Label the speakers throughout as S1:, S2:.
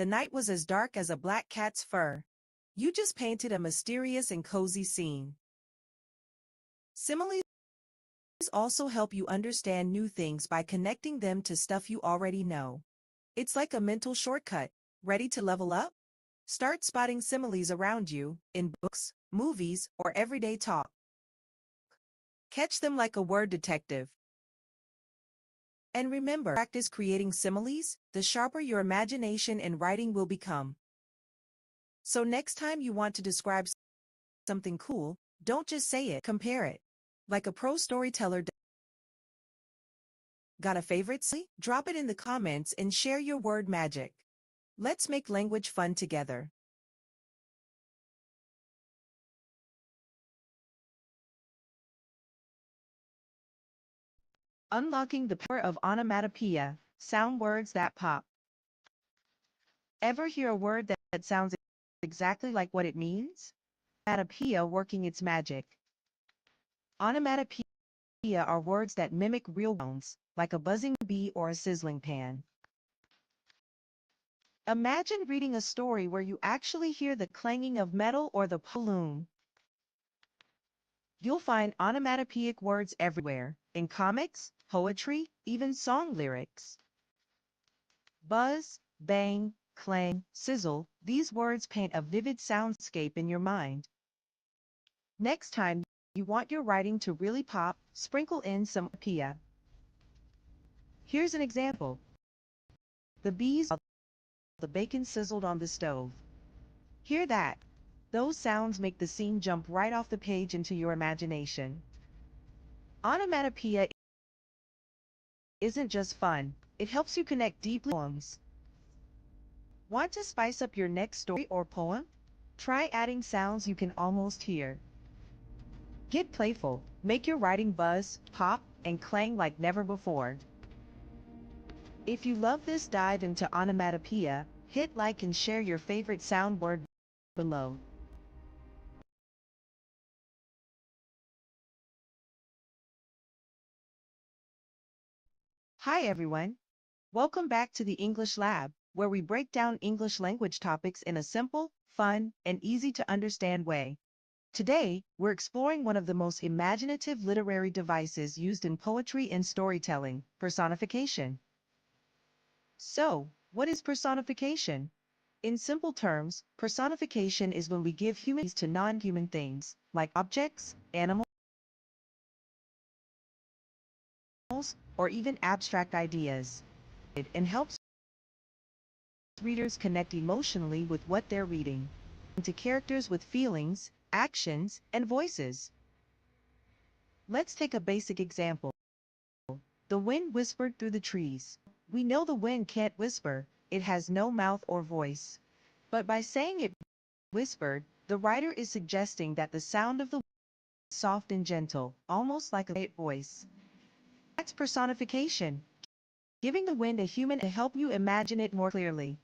S1: the night was as dark as a black cat's fur. You just painted a mysterious and cozy scene. Similes also help you understand new things by connecting them to stuff you already know. It's like a mental shortcut. Ready to level up? Start spotting similes around you, in books, movies, or everyday talk. Catch them like a word detective. And remember, practice creating similes, the sharper your imagination and writing will become. So next time you want to describe something cool, don't just say it, compare it. Like a pro storyteller. Got a favorite simile? Drop it in the comments and share your word magic. Let's make language fun together. Unlocking the power of onomatopoeia, sound words that pop. Ever hear a word that sounds exactly like what it means? Onomatopoeia working its magic. Onomatopoeia are words that mimic real sounds, like a buzzing bee or a sizzling pan. Imagine reading a story where you actually hear the clanging of metal or the balloon. You'll find onomatopoeic words everywhere, in comics, poetry, even song lyrics. Buzz, bang, clang, sizzle, these words paint a vivid soundscape in your mind. Next time you want your writing to really pop, sprinkle in some onomatopoeia. Here's an example. The bees, the bacon sizzled on the stove. Hear that? Those sounds make the scene jump right off the page into your imagination. Onomatopoeia isn't just fun, it helps you connect deeply to poems. Want to spice up your next story or poem? Try adding sounds you can almost hear. Get playful, make your writing buzz, pop, and clang like never before. If you love this dive into onomatopoeia, hit like and share your favorite sound word below. Hi everyone! Welcome back to the English Lab, where we break down English language topics in a simple, fun, and easy to understand way. Today, we're exploring one of the most imaginative literary devices used in poetry and storytelling, personification. So, what is personification? In simple terms, personification is when we give humans to non-human things, like objects, animals, or even abstract ideas. And helps readers connect emotionally with what they're reading, into characters with feelings, actions, and voices. Let's take a basic example. The wind whispered through the trees. We know the wind can't whisper, it has no mouth or voice. But by saying it whispered, the writer is suggesting that the sound of the wind is soft and gentle, almost like a quiet voice. That's personification, giving the wind a human to help you imagine it more clearly.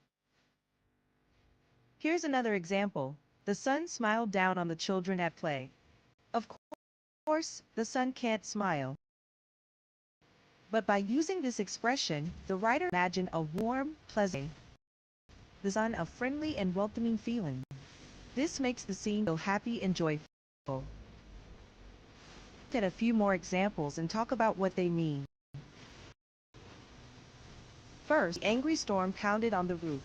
S1: Here's another example. The sun smiled down on the children at play. Of course, the sun can't smile. But by using this expression, the writer imagined a warm, pleasant, the sun a friendly and welcoming feeling. This makes the scene feel happy and joyful. Look at a few more examples and talk about what they mean. First, the angry storm pounded on the roof.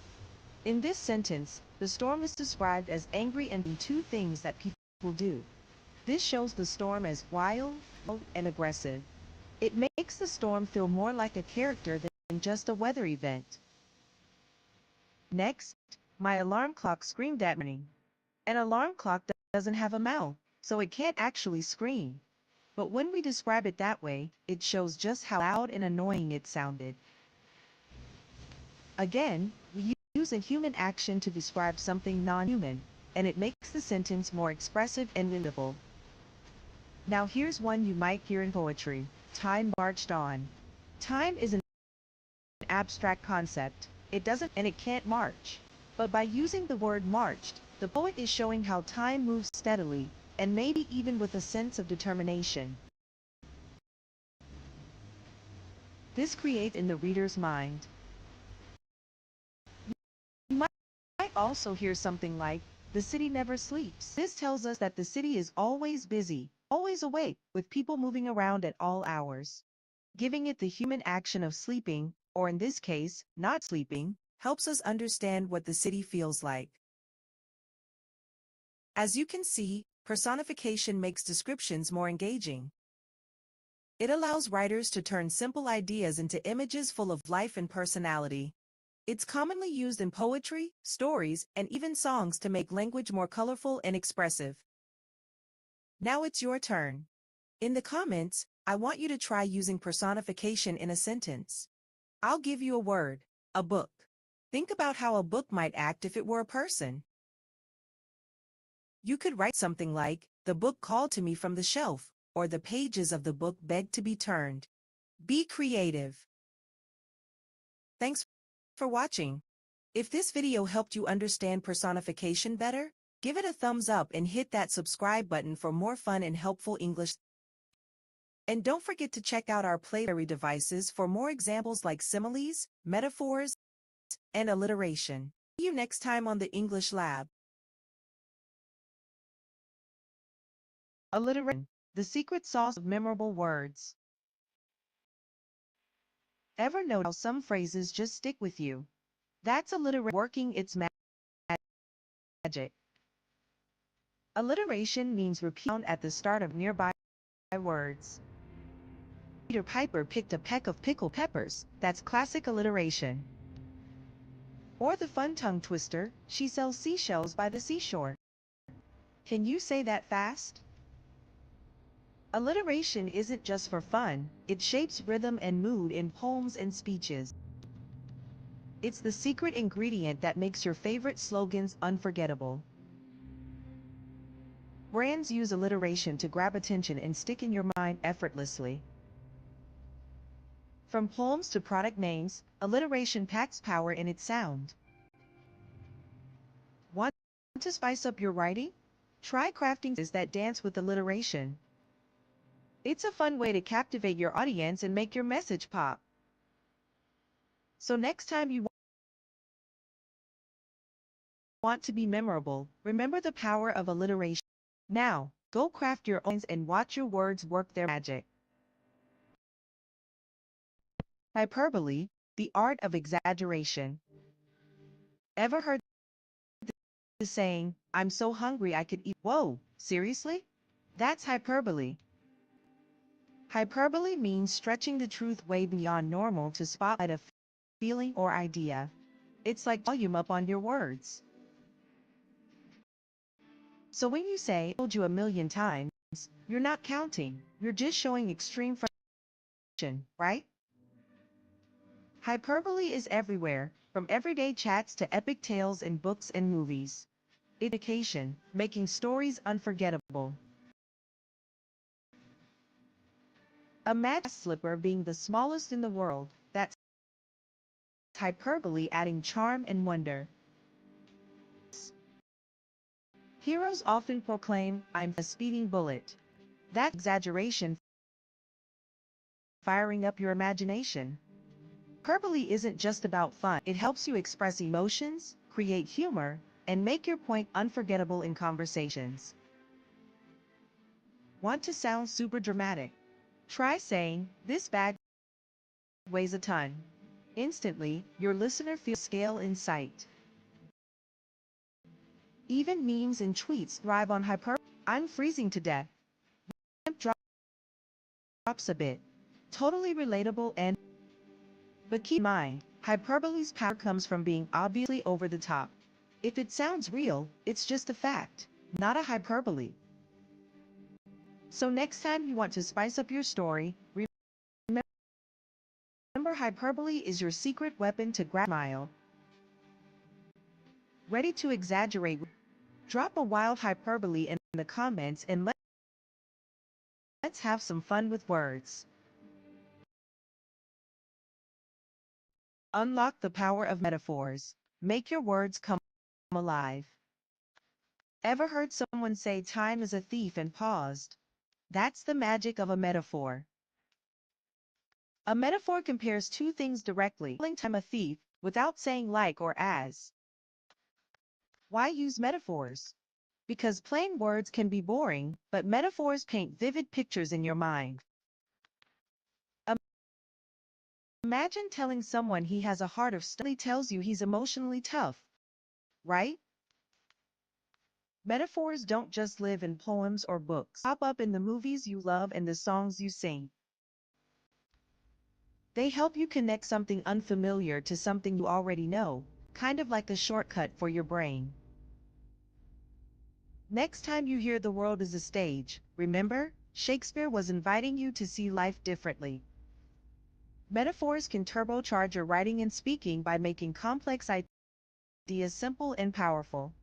S1: In this sentence, the storm is described as angry and doing two things that people do. This shows the storm as wild and aggressive. It makes the storm feel more like a character than just a weather event. Next, my alarm clock screamed at me. An alarm clock doesn't have a mouth, so it can't actually scream. But when we describe it that way, it shows just how loud and annoying it sounded. Again, we use a human action to describe something non-human, and it makes the sentence more expressive and readable. Now here's one you might hear in poetry. Time marched on. Time is an abstract concept. It doesn't and it can't march. But by using the word marched, the poet is showing how time moves steadily, and maybe even with a sense of determination. This creates in the reader's mind. You might also hear something like, the city never sleeps. This tells us that the city is always busy, always awake, with people moving around at all hours. Giving it the human action of sleeping, or in this case, not sleeping, helps us understand what the city feels like. As you can see, personification makes descriptions more engaging. It allows writers to turn simple ideas into images full of life and personality. It's commonly used in poetry, stories, and even songs to make language more colorful and expressive. Now it's your turn. In the comments, I want you to try using personification in a sentence. I'll give you a word, a book. Think about how a book might act if it were a person. You could write something like, the book called to me from the shelf, or the pages of the book begged to be turned. Be creative. Thanks for watching. If this video helped you understand personification better, give it a thumbs up and hit that subscribe button for more fun and helpful English. And don't forget to check out our Playberry devices for more examples like similes, metaphors, and alliteration. See you next time on the English Lab. Alliteration, the secret sauce of memorable words. Ever notice how some phrases just stick with you? That's alliteration working its magic. Alliteration means repeat at the start of nearby words. Peter Piper picked a peck of pickled peppers. That's classic alliteration. Or the fun tongue twister, she sells seashells by the seashore. Can you say that fast? Alliteration isn't just for fun, it shapes rhythm and mood in poems and speeches. It's the secret ingredient that makes your favorite slogans unforgettable. Brands use alliteration to grab attention and stick in your mind effortlessly. From poems to product names, alliteration packs power in its sound. Want to spice up your writing? Try crafting sentences that dance with alliteration. It's a fun way to captivate your audience and make your message pop. So next time you want to be memorable, remember the power of alliteration. Now, go craft your own and watch your words work their magic. Hyperbole, the art of exaggeration. Ever heard the saying, I'm so hungry I could eat? Whoa, seriously? That's hyperbole. Hyperbole means stretching the truth way beyond normal to spotlight a feeling or idea. It's like volume up on your words. So when you say, I told you a million times, you're not counting, you're just showing extreme frustration, right? Hyperbole is everywhere, from everyday chats to epic tales in books and movies. Education, making stories unforgettable. A magic slipper being the smallest in the world, that's hyperbole adding charm and wonder. Heroes often proclaim, I'm a speeding bullet. That exaggeration firing up your imagination. Hyperbole isn't just about fun. It helps you express emotions, create humor, and make your point unforgettable in conversations. Want to sound super dramatic? Try saying, this bag weighs a ton. Instantly, your listener feels scale in sight. Even memes and tweets thrive on hyperbole. I'm freezing to death. Drops a bit. Totally relatable and... But keep in mind, hyperbole's power comes from being obviously over the top. If it sounds real, it's just a fact, not a hyperbole. So next time you want to spice up your story, remember hyperbole is your secret weapon to grab a smile. Ready to exaggerate? Drop a wild hyperbole in the comments and let's have some fun with words. Unlock the power of metaphors. Make your words come alive. Ever heard someone say time is a thief and paused? That's the magic of a metaphor. A metaphor compares two things directly, calling time a thief without saying like or as. Why use metaphors? Because plain words can be boring, but metaphors paint vivid pictures in your mind. Imagine telling someone he has a heart of steel tells you he's emotionally tough, right? Metaphors don't just live in poems or books. Pop up in the movies you love and the songs you sing. They help you connect something unfamiliar to something you already know, kind of like a shortcut for your brain. Next time you hear the world is a stage, remember, Shakespeare was inviting you to see life differently. Metaphors can turbocharge your writing and speaking by making complex ideas simple and powerful.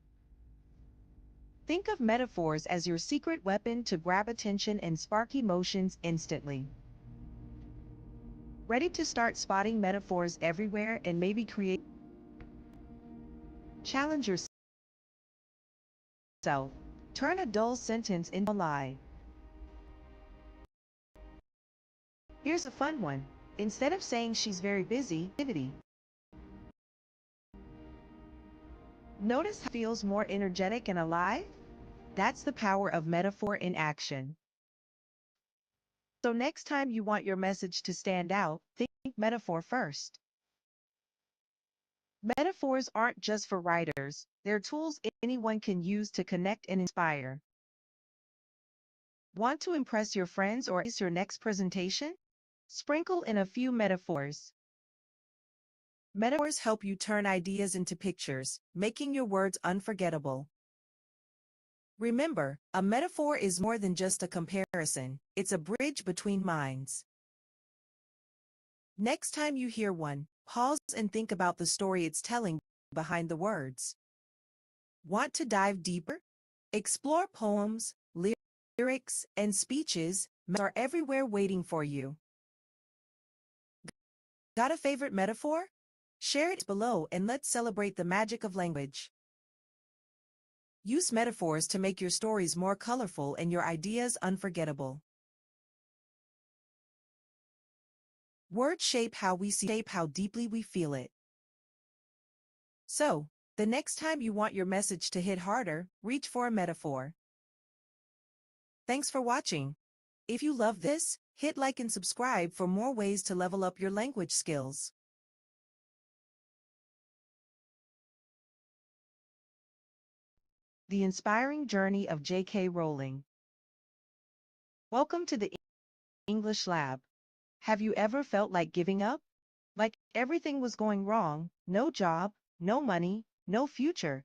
S1: Think of metaphors as your secret weapon to grab attention and spark emotions instantly. Ready to start spotting metaphors everywhere and maybe create? Challenge yourself. Turn a dull sentence into a lie. Here's a fun one. Instead of saying she's very busy, notice how it feels more energetic and alive? That's the power of metaphor in action. So next time you want your message to stand out, think metaphor first. Metaphors aren't just for writers, they're tools anyone can use to connect and inspire. Want to impress your friends or is your next presentation? Sprinkle in a few metaphors. Metaphors help you turn ideas into pictures, making your words unforgettable. Remember, a metaphor is more than just a comparison, it's a bridge between minds. Next time you hear one, pause and think about the story it's telling behind the words. Want to dive deeper? Explore poems, lyrics, and speeches are everywhere waiting for you. Got a favorite metaphor? Share it below and let's celebrate the magic of language. Use metaphors to make your stories more colorful and your ideas unforgettable. Words shape how we see, shape how deeply we feel it. So, the next time you want your message to hit harder, reach for a metaphor. Thanks for watching. If you love this, hit like and subscribe for more ways to level up your language skills. The Inspiring Journey of J.K. Rowling. Welcome to the English Lab. Have you ever felt like giving up? Like everything was going wrong, no job, no money, no future?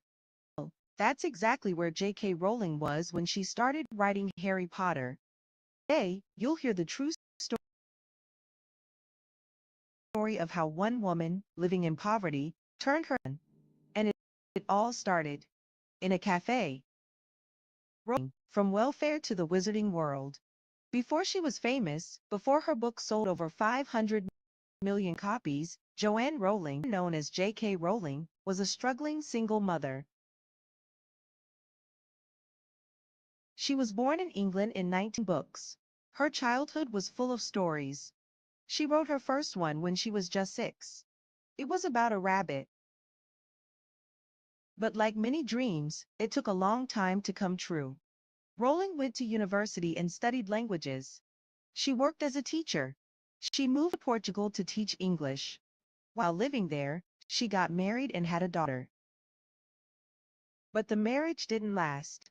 S1: Well, that's exactly where J.K. Rowling was when she started writing Harry Potter. Today, you'll hear the true story of how one woman, living in poverty, turned her and it all started in a cafe. Rowling, from welfare to the wizarding world. Before she was famous, before her book sold over 500 million copies, Joanne Rowling, known as J.K. Rowling, was a struggling single mother. She was born in England in 19 books. Her childhood was full of stories. She wrote her first one when she was just 6. It was about a rabbit. But like many dreams, it took a long time to come true. Rowling went to university and studied languages. She worked as a teacher. She moved to Portugal to teach English. While living there, she got married and had a daughter. But the marriage didn't last.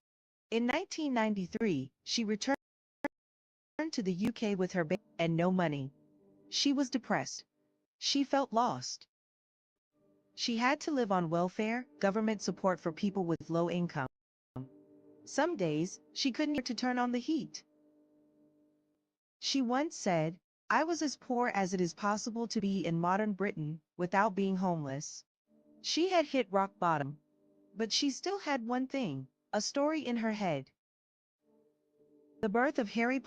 S1: In 1993, she returned to the UK with her baby and no money. She was depressed. She felt lost. She had to live on welfare, government support for people with low income. Some days, she couldn't even to turn on the heat. She once said, "I was as poor as it is possible to be in modern Britain without being homeless." She had hit rock bottom. But she still had one thing, a story in her head. The birth of Harry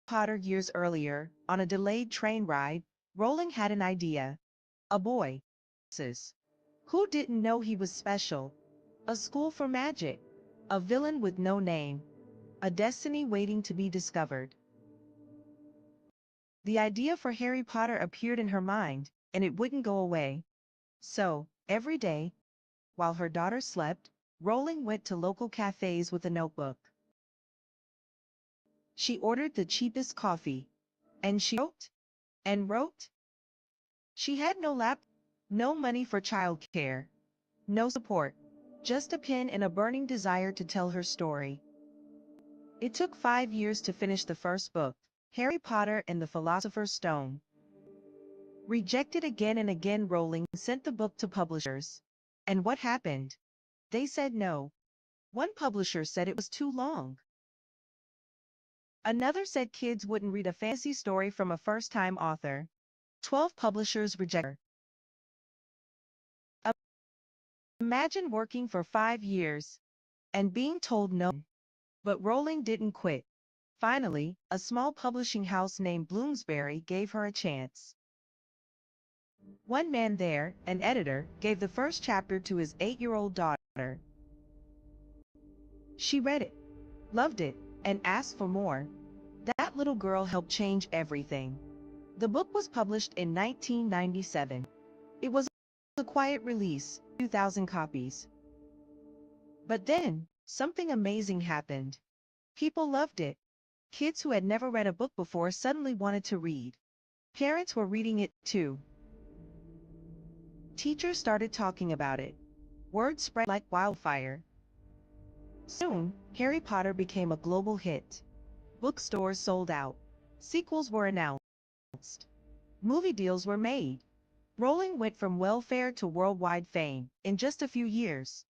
S1: Potter years earlier, on a delayed train ride, Rowling had an idea. A boy. Who didn't know he was special? A school for magic. A villain with no name. A destiny waiting to be discovered. The idea for Harry Potter appeared in her mind, and it wouldn't go away. So, every day, while her daughter slept, Rowling went to local cafes with a notebook. She ordered the cheapest coffee. And she wrote and wrote. She had no laptop, no money for childcare, no support, just a pen and a burning desire to tell her story. It took 5 years to finish the first book, Harry Potter and the Philosopher's Stone. Rejected again and again, Rowling sent the book to publishers. And what happened? They said no. One publisher said it was too long. Another said kids wouldn't read a fantasy story from a first-time author. 12 publishers rejected her. Imagine working for 5 years and being told no. But Rowling didn't quit. Finally, a small publishing house named Bloomsbury gave her a chance. One man there, an editor, gave the first chapter to his 8-year-old daughter. She read it, loved it, and asked for more. That little girl helped change everything. The book was published in 1997. It was a quiet release, 2,000 copies. But then, something amazing happened. People loved it. Kids who had never read a book before suddenly wanted to read. Parents were reading it too. Teachers started talking about it. Word spread like wildfire. Soon, Harry Potter became a global hit. Bookstores sold out. Sequels were announced. Movie deals were made. Rowling went from welfare to worldwide fame in just a few years.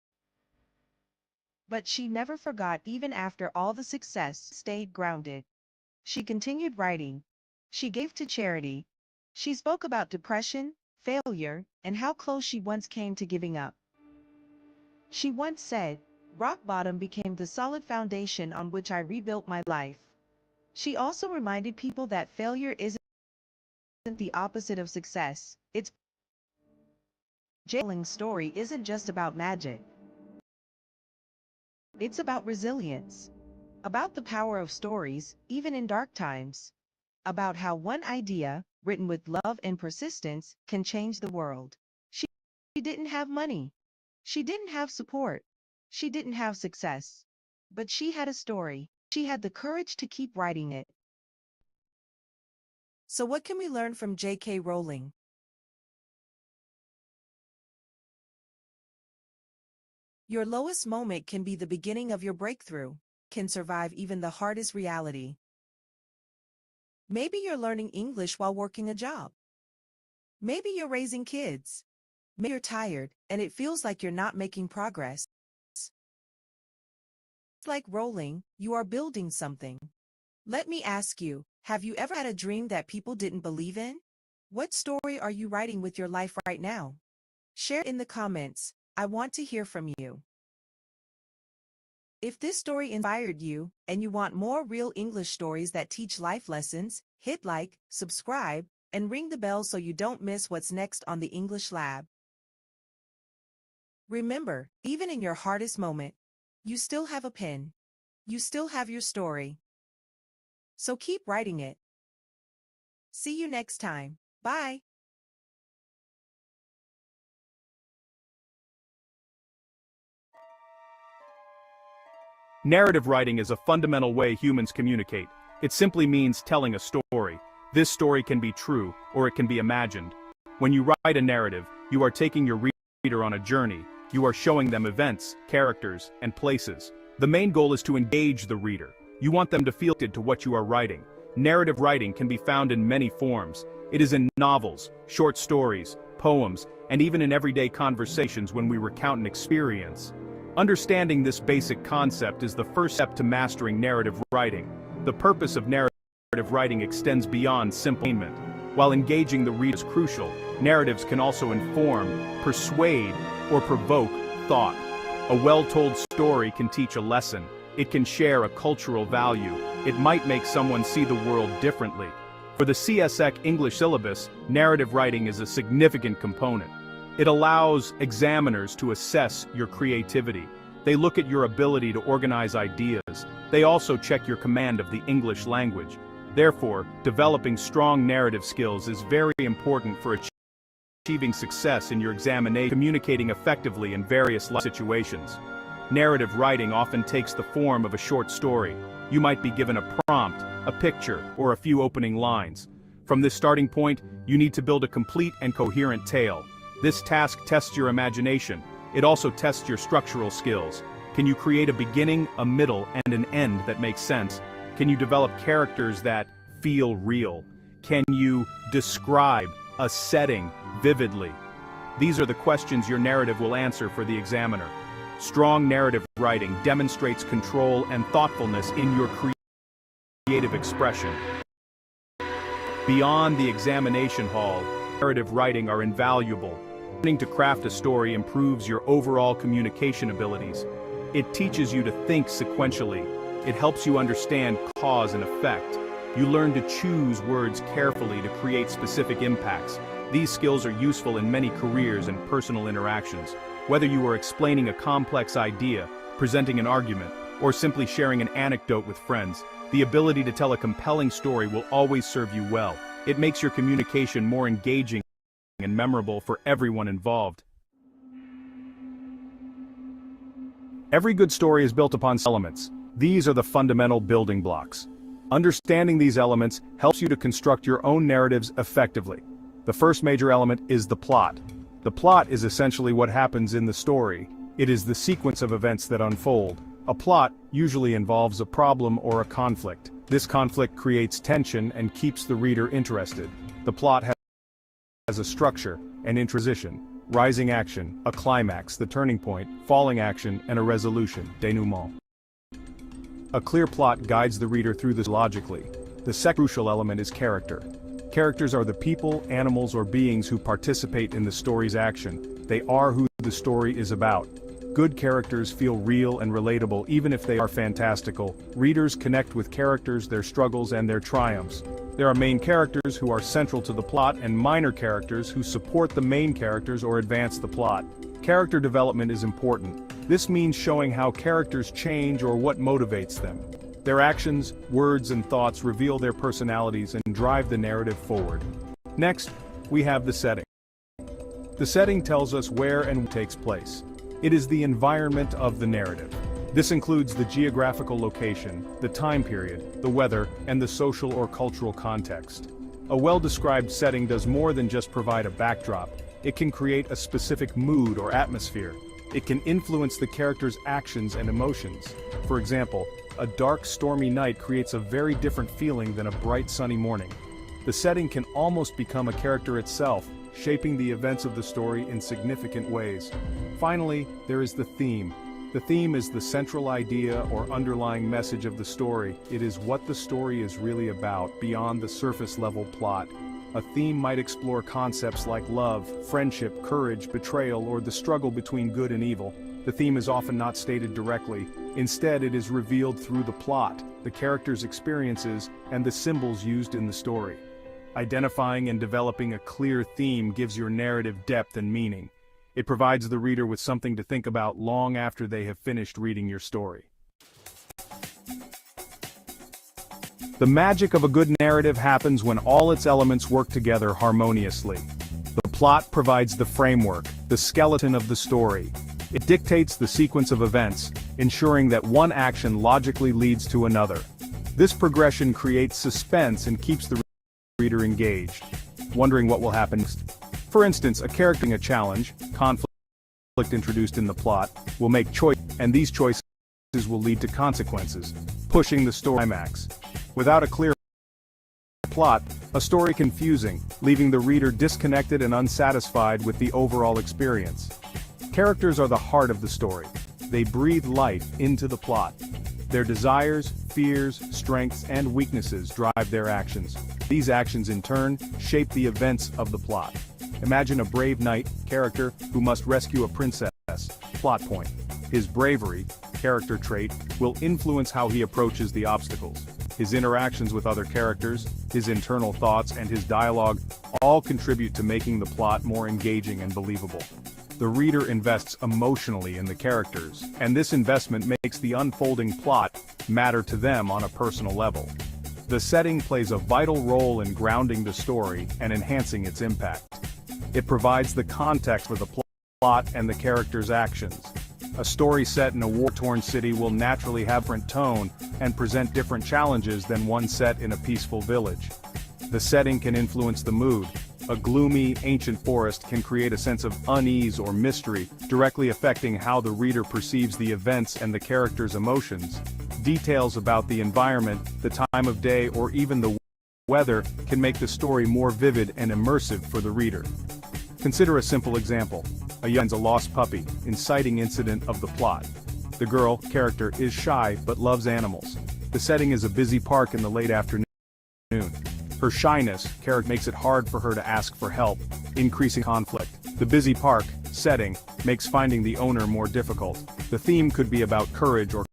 S1: But she never forgot. Even after all the success, stayed grounded. She continued writing. She gave to charity. She spoke about depression, failure, and how close she once came to giving up. She once said, "Rock bottom became the solid foundation on which I rebuilt my life." She also reminded people that failure isn't the opposite of success. Rowling's story isn't just about magic. It's about resilience. About the power of stories, even in dark times. About how one idea, written with love and persistence, can change the world. She didn't have money. She didn't have support. She didn't have success. But she had a story. She had the courage to keep writing it. So what can we learn from J.K. Rowling? Your lowest moment can be the beginning of your breakthrough, can survive even the hardest reality. Maybe you're learning English while working a job. Maybe you're raising kids. Maybe you're tired and it feels like you're not making progress. Like Rowling, you are building something. Let me ask you, have you ever had a dream that people didn't believe in? What story are you writing with your life right now? Share in the comments. I want to hear from you. If this story inspired you, and you want more real English stories that teach life lessons, hit like, subscribe, and ring the bell so you don't miss what's next on the English Lab. Remember, even in your hardest moment, you still have a pen. You still have your story. So keep writing it. See you next time. Bye.
S2: Narrative writing is a fundamental way humans communicate. It simply means telling a story. This story can be true, or it can be imagined. When you write a narrative, you are taking your reader on a journey. You are showing them events, characters, and places. The main goal is to engage the reader. You want them to feel connected to what you are writing. Narrative writing can be found in many forms. It is in novels, short stories, poems, and even in everyday conversations when we recount an experience. Understanding this basic concept is the first step to mastering narrative writing. The purpose of narrative writing extends beyond simple entertainment. While engaging the reader is crucial, narratives can also inform, persuade, or provoke thought. A well-told story can teach a lesson. It can share a cultural value. It might make someone see the world differently. For the CSEC English syllabus, narrative writing is a significant component. It allows examiners to assess your creativity. They look at your ability to organize ideas. They also check your command of the English language. Therefore, developing strong narrative skills is very important for achieving success in your examination, communicating effectively in various life situations. Narrative writing often takes the form of a short story. You might be given a prompt, a picture, or a few opening lines. From this starting point, you need to build a complete and coherent tale. This task tests your imagination. It also tests your structural skills. Can you create a beginning, a middle, and an end that makes sense? Can you develop characters that feel real? Can you describe a setting vividly? These are the questions your narrative will answer for the examiner. Strong narrative writing demonstrates control and thoughtfulness in your creative expression. Beyond the examination hall, narrative writing are invaluable. Learning to craft a story improves your overall communication abilities. It teaches you to think sequentially. It helps you understand cause and effect. You learn to choose words carefully to create specific impacts. These skills are useful in many careers and personal interactions. Whether you are explaining a complex idea, presenting an argument, or simply sharing an anecdote with friends, the ability to tell a compelling story will always serve you well. It makes your communication more engaging and memorable for everyone involved. Every good story is built upon elements. These are the fundamental building blocks. Understanding these elements helps you to construct your own narratives effectively. The first major element is the plot. The plot is essentially what happens in the story. It is the sequence of events that unfold. A plot usually involves a problem or a conflict. This conflict creates tension and keeps the reader interested. The plot has a structure, an transition, rising action, a climax, the turning point, falling action, and a resolution, denouement. A clear plot guides the reader through this logically. The second crucial element is character. Characters are the people, animals, or beings who participate in the story's action. They are who the story is about. Good characters feel real and relatable even if they are fantastical. Readers connect with characters, their struggles, and their triumphs. There are main characters who are central to the plot and minor characters who support the main characters or advance the plot. Character development is important. This means showing how characters change or what motivates them. Their actions, words, and thoughts reveal their personalities and drive the narrative forward. Next, we have the setting. The setting tells us where and what takes place. It is the environment of the narrative. This includes the geographical location, the time period, the weather, and the social or cultural context. A well-described setting does more than just provide a backdrop. It can create a specific mood or atmosphere. It can influence the character's actions and emotions. For example, a dark, stormy night creates a very different feeling than a bright, sunny morning. The setting can almost become a character itself, shaping the events of the story in significant ways. Finally, there is the theme. The theme is the central idea or underlying message of the story. It is what the story is really about, beyond the surface-level plot. A theme might explore concepts like love, friendship, courage, betrayal, or the struggle between good and evil. The theme is often not stated directly. Instead, it is revealed through the plot, the characters' experiences, and the symbols used in the story. Identifying and developing a clear theme gives your narrative depth and meaning. It provides the reader with something to think about long after they have finished reading your story. The magic of a good narrative happens when all its elements work together harmoniously. The plot provides the framework, the skeleton of the story. It dictates the sequence of events, ensuring that one action logically leads to another. This progression creates suspense and keeps the reader engaged, wondering what will happen next. For instance, a character in a challenge, conflict introduced in the plot, will make choices, and these choices will lead to consequences, pushing the story climax. Without a clear plot, a story confusing, leaving the reader disconnected and unsatisfied with the overall experience. Characters are the heart of the story. They breathe life into the plot. Their desires, fears, strengths, and weaknesses drive their actions. These actions, in turn, shape the events of the plot. Imagine a brave knight, character, who must rescue a princess. Plot point. His bravery, character trait, will influence how he approaches the obstacles. His interactions with other characters, his internal thoughts, and his dialogue all contribute to making the plot more engaging and believable. The reader invests emotionally in the characters, and this investment makes the unfolding plot matter to them on a personal level. The setting plays a vital role in grounding the story and enhancing its impact. It provides the context for the plot and the characters' actions. A story set in a war-torn city will naturally have a different tone and present different challenges than one set in a peaceful village. The setting can influence the mood. A gloomy, ancient forest can create a sense of unease or mystery, directly affecting how the reader perceives the events and the characters' emotions. Details about the environment, the time of day, or even the weather can make the story more vivid and immersive for the reader. Consider a simple example. A young finds a lost puppy, inciting incident of the plot. The girl character is shy but loves animals. The setting is a busy park in the late afternoon. Her shyness character makes it hard for her to ask for help, increasing conflict. The busy park setting makes finding the owner more difficult. The theme could be about courage or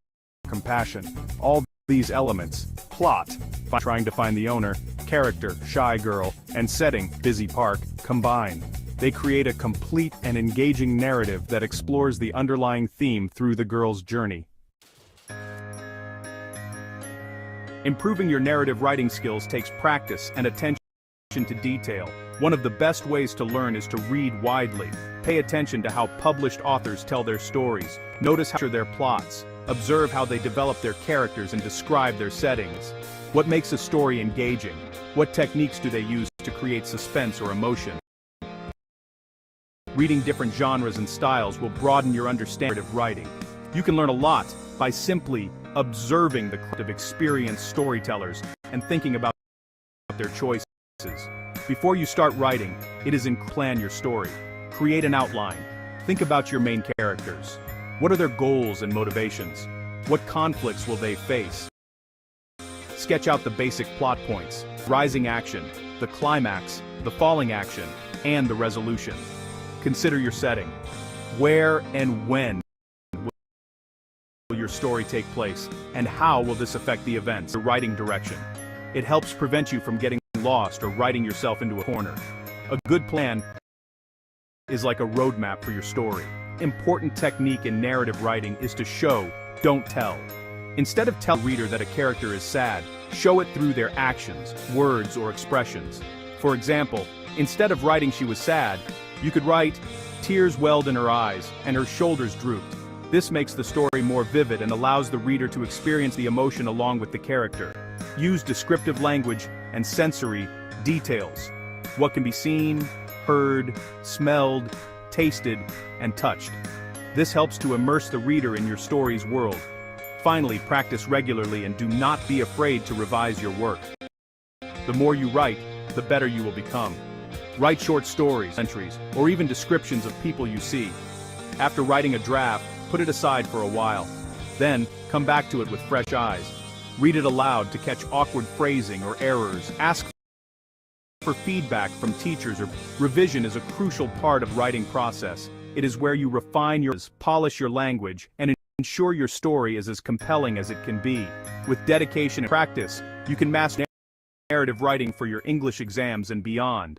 S2: compassion. All these elements, plot, trying to find the owner, character, shy girl, and setting, busy park, combine. They create a complete and engaging narrative that explores the underlying theme through the girl's journey. Improving your narrative writing skills takes practice and attention to detail. One of the best ways to learn is to read widely. Pay attention to how published authors tell their stories. Notice how their plots. Observe how they develop their characters and describe their settings. What makes a story engaging? What techniques do they use to create suspense or emotion? Reading different genres and styles will broaden your understanding of writing. You can learn a lot by simply observing the craft of experienced storytellers and thinking about their choices. Before you start writing, it is important to plan your story. Create an outline. Think about your main characters. What are their goals and motivations? What conflicts will they face? Sketch out the basic plot points, rising action, the climax, the falling action, and the resolution. Consider your setting. Where and when will your story take place, and how will this affect the events? Your writing direction. It helps prevent you from getting lost or writing yourself into a corner. A good plan is like a roadmap for your story. Important technique in narrative writing is to show, don't tell. Instead of tell the reader that a character is sad, show it through their actions, words, or expressions. For example, instead of writing she was sad, you could write, tears welled in her eyes, and her shoulders drooped. This makes the story more vivid and allows the reader to experience the emotion along with the character. Use descriptive language and sensory details. What can be seen, heard, smelled, tasted, and touched. This helps to immerse the reader in your story's world. Finally, practice regularly and do not be afraid to revise your work. The more you write, the better you will become. Write short stories, entries, or even descriptions of people you see. After writing a draft, put it aside for a while. Then, come back to it with fresh eyes. Read it aloud to catch awkward phrasing or errors. Ask for feedback from teachers or revision is a crucial part of writing process. It is where you refine your polish your language and ensure your story is as compelling as it can be. With dedication and practice, you can master narrative writing for your English exams and beyond.